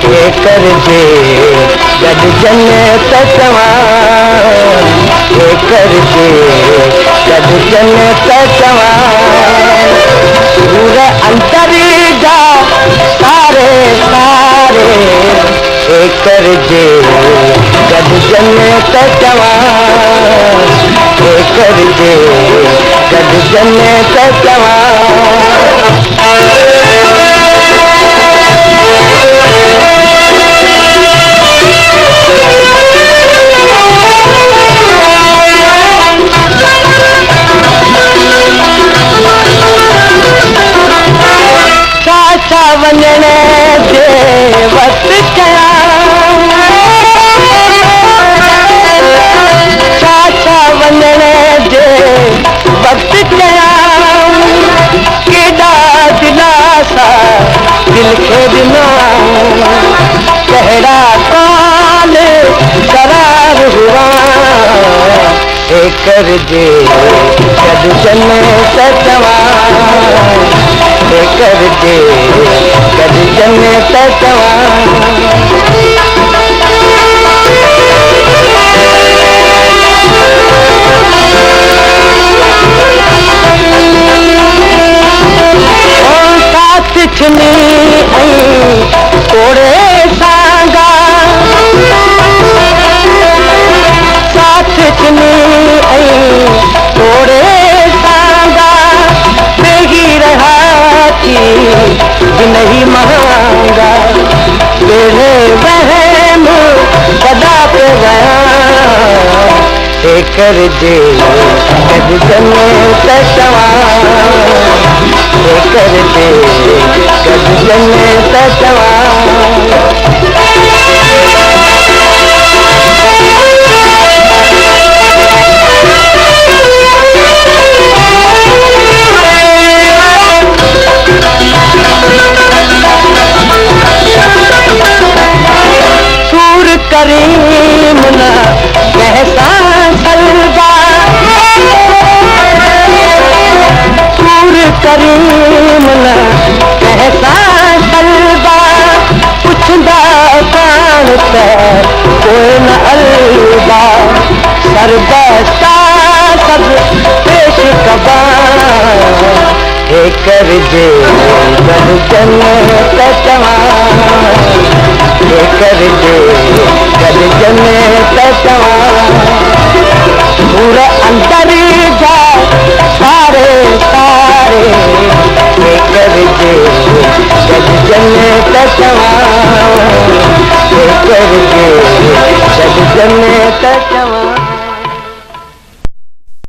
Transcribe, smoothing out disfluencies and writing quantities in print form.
ये कर दे गद जन्नत तवान, ये कर दे गद जन्नत तवान। पूरे अंतर जा सारे सारे, ये कर दे गद जन्नत तवान, ये कर दे गद जन्नत तवान। वञण जे वक्त कया, छा वञण जे वक्त कया, केॾा दिलासा दिल खे ॾिना, कहिड़ा काल करार हुआ। हे कर दे गद जन्नत तवान, हे कर दे गद जन्नत तवान। साथ छुनी तोड़े सांगा, साथ छुनी तोड़े सांगा, बेही रहा थी नहीं महंगा, तेरे वहम सदा पे गया। हे कर दे गद जन्नत तवान, हे कर दे गद जन्नत तवान। करीम ना कहसा सलबा, सूर करीम ना कहसा सलबा, पुछंदा कान ते कोई न अलबा, सरबता सब पेश कबा। हे कर दे गद जन्नत तवान, हे कर दे गद जन्नत तवान। पूरा अंतर जा सारे सारे, हे कर दे गद जन्नत तवान, हे कर दे गद जन्नत तवान।